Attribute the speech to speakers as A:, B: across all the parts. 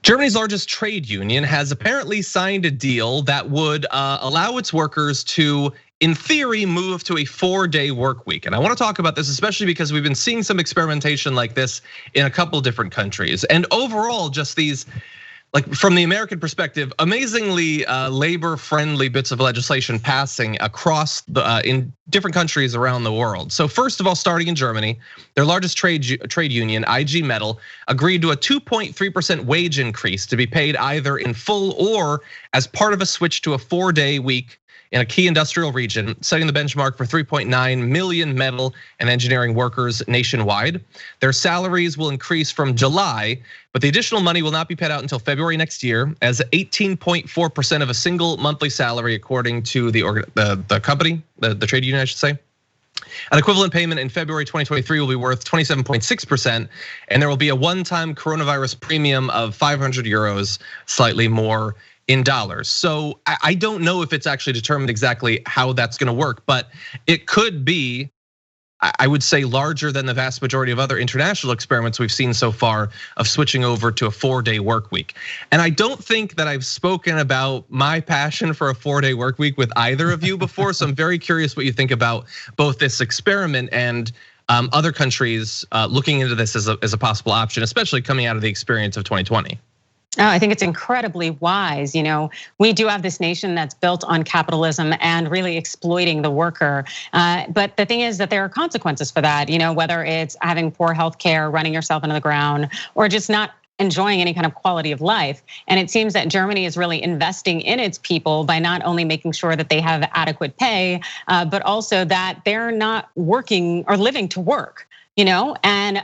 A: Germany's largest trade union has apparently signed a deal that would allow its workers to, in theory, move to a 4-day work week. And I want to talk about this, especially because we've been seeing some experimentation like this in a couple different countries. And overall, just these, like from the American perspective, amazingly labor-friendly bits of legislation passing across in different countries around the world. So first of all, starting in Germany, their largest trade union, IG Metall, agreed to a 2.3% wage increase to be paid either in full or as part of a switch to a 4-day week in a key industrial region, setting the benchmark for 3.9 million metal and engineering workers nationwide. Their salaries will increase from July, but the additional money will not be paid out until February next year as 18.4% of a single monthly salary, according to the company, the trade union, I should say. An equivalent payment in February 2023 will be worth 27.6%, and there will be a one-time coronavirus premium of 500 euros, slightly more in dollars. So I don't know if it's actually determined exactly how that's gonna work, but it could be, I would say, larger than the vast majority of other international experiments we've seen so far of switching over to a 4-day work week. And I don't think that I've spoken about my passion for a 4-day work week with either of you before, so I'm very curious what you think about both this experiment and other countries looking into this as a possible option, especially coming out of the experience of 2020.
B: Oh, I think it's incredibly wise. We do have this nation that's built on capitalism and really exploiting the worker. But the thing is that there are consequences for that, whether it's having poor health care, running yourself into the ground, or just not enjoying any kind of quality of life. And it seems that Germany is really investing in its people by not only making sure that they have adequate pay, but also that they're not working or living to work. And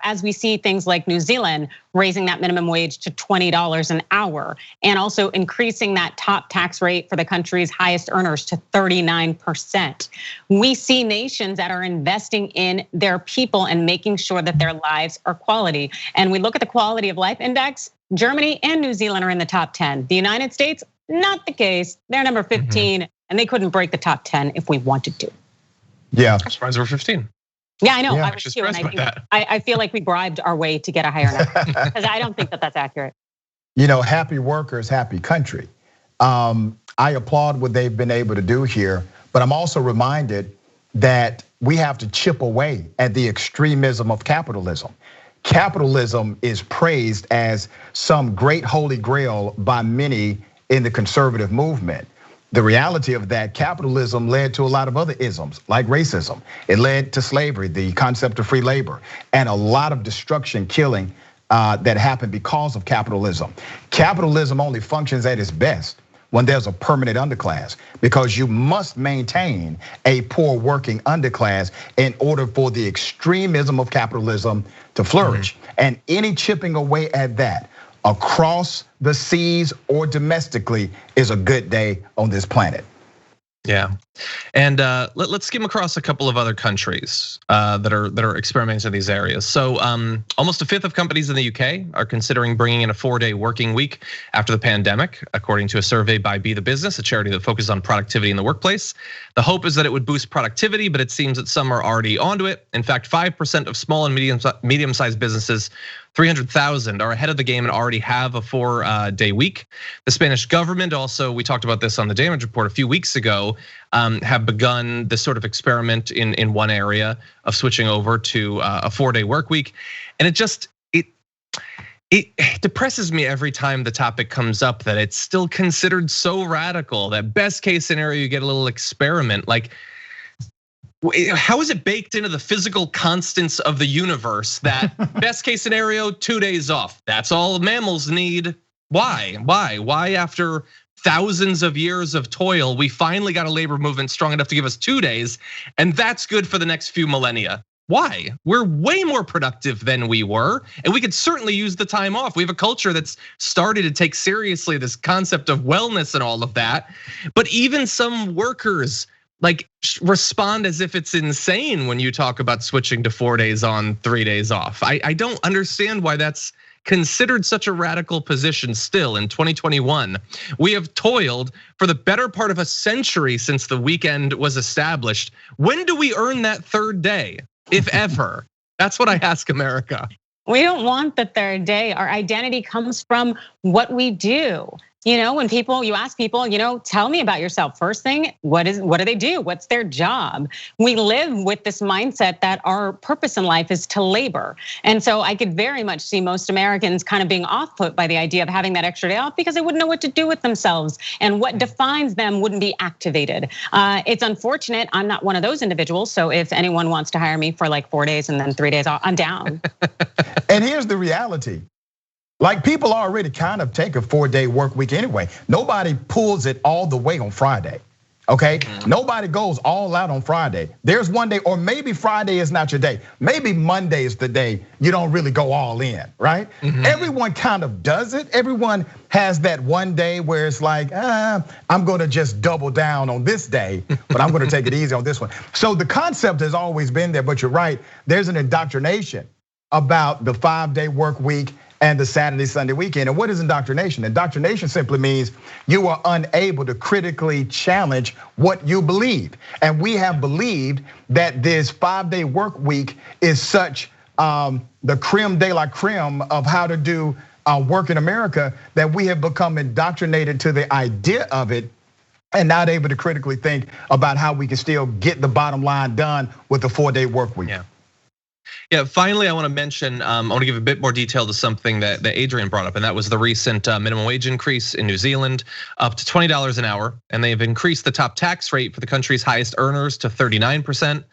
B: as we see things like New Zealand raising that minimum wage to $20 an hour, and also increasing that top tax rate for the country's highest earners to 39%. We see nations that are investing in their people and making sure that their lives are quality. And we look at the quality of life index, Germany and New Zealand are in the top 10. The United States, not the case. They're number 15, and they couldn't break the top 10 if we wanted to.
C: Yeah.
A: I'm surprised we're 15.
B: Yeah, I know.
A: Yeah,
B: I was too, and I feel like we bribed our way to get a higher number because I don't think that that's accurate.
C: Happy workers, happy country. I applaud what they've been able to do here, but I'm also reminded that we have to chip away at the extremism of capitalism. Capitalism is praised as some great holy grail by many in the conservative movement. The reality of that, capitalism led to a lot of other isms, like racism. It led to slavery, the concept of free labor, and a lot of destruction, killing that happened because of capitalism. Capitalism only functions at its best when there's a permanent underclass, because you must maintain a poor working underclass in order for the extremism of capitalism to flourish. And any chipping away at that across the seas or domestically is a good day on this planet.
A: Yeah, and let's skim across a couple of other countries that are experimenting in these areas. So almost a fifth of companies in the UK are considering bringing in a 4-day working week after the pandemic, according to a survey by Be The Business, a charity that focuses on productivity in the workplace. The hope is that it would boost productivity, but it seems that some are already onto it. In fact, 5% of small and medium-sized businesses, 300,000, are ahead of the game and already have a 4-day week. The Spanish government also, we talked about this on the Damage Report a few weeks ago, have begun this sort of experiment in one area of switching over to a 4-day work week. And it depresses me every time the topic comes up that it's still considered so radical that best case scenario, you get a little experiment. Like, how is it baked into the physical constants of the universe that best case scenario, 2 days off? That's all mammals need. Why? Why after thousands of years of toil, we finally got a labor movement strong enough to give us 2 days, and that's good for the next few millennia? Why? We're way more productive than we were, and we could certainly use the time off. We have a culture that's started to take seriously this concept of wellness and all of that. But even some workers respond as if it's insane when you talk about switching to 4 days on, 3 days off. I don't understand why that's considered such a radical position still in 2021. We have toiled for the better part of a century since the weekend was established. When do we earn that 3rd day, if ever? That's what I ask America.
B: We don't want the third day. Our identity comes from what we do. When you ask people, tell me about yourself. First thing, what do they do? What's their job? We live with this mindset that our purpose in life is to labor. And so I could very much see most Americans kind of being off-put by the idea of having that extra day off because they wouldn't know what to do with themselves, and what defines them wouldn't be activated. It's unfortunate. I'm not one of those individuals. So if anyone wants to hire me for like 4 days and then 3 days off, I'm down.
C: And here's the reality. Like, people already kind of take a 4-day work week anyway. Nobody pulls it all the way on Friday, okay? Nobody goes all out on Friday. There's one day, or maybe Friday is not your day. Maybe Monday is the day you don't really go all in, right? Everyone kind of does it. Everyone has that one day where it's like, I'm gonna just double down on this day, but I'm gonna take it easy on this one. So the concept has always been there, but you're right. There's an indoctrination about the 5-day work week and the Saturday, Sunday weekend. And what is indoctrination? Indoctrination simply means you are unable to critically challenge what you believe. And we have believed that this 5-day work week is such the creme de la creme of how to do work in America, that we have become indoctrinated to the idea of it and not able to critically think about how we can still get the bottom line done with the 4-day work week.
A: Yeah, finally, I want to mention, I want to give a bit more detail to something that Adrian brought up, and that was the recent minimum wage increase in New Zealand up to $20 an hour. And they've increased the top tax rate for the country's highest earners to 39%.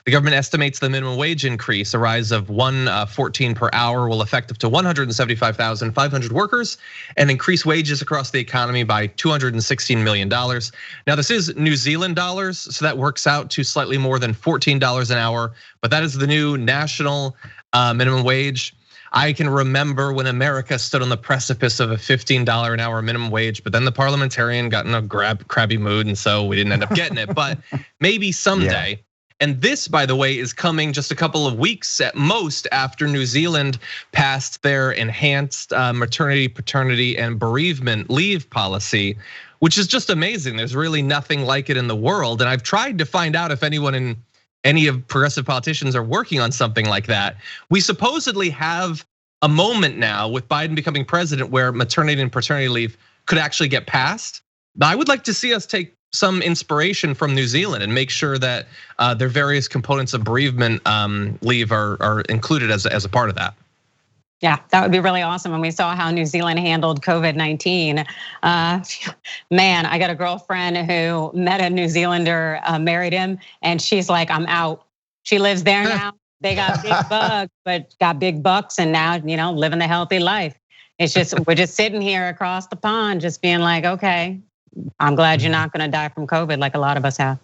A: The government estimates the minimum wage increase, a rise of $1.14 per hour, will affect up to 175,500 workers and increase wages across the economy by $216 million. Now, this is New Zealand dollars, so that works out to slightly more than $14 an hour, but that is the new national minimum wage. I can remember when America stood on the precipice of a $15 an hour minimum wage, but then the parliamentarian got in a crabby mood, and so we didn't end up getting it. But maybe someday. Yeah. And this, by the way, is coming just a couple of weeks at most after New Zealand passed their enhanced maternity, paternity, and bereavement leave policy, which is just amazing. There's really nothing like it in the world. And I've tried to find out if anyone in any of progressive politicians are working on something like that. We supposedly have a moment now with Biden becoming president where maternity and paternity leave could actually get passed. I would like to see us take some inspiration from New Zealand and make sure that their various components of bereavement leave are included as a part of that.
B: Yeah, that would be really awesome. And we saw how New Zealand handled COVID-19. Man, I got a girlfriend who met a New Zealander, married him, and she's like, I'm out. She lives there now. They got big bugs, but got big bucks, and now living the healthy life. It's just we're just sitting here across the pond, just being like, okay, I'm glad you're not going to die from COVID like a lot of us have.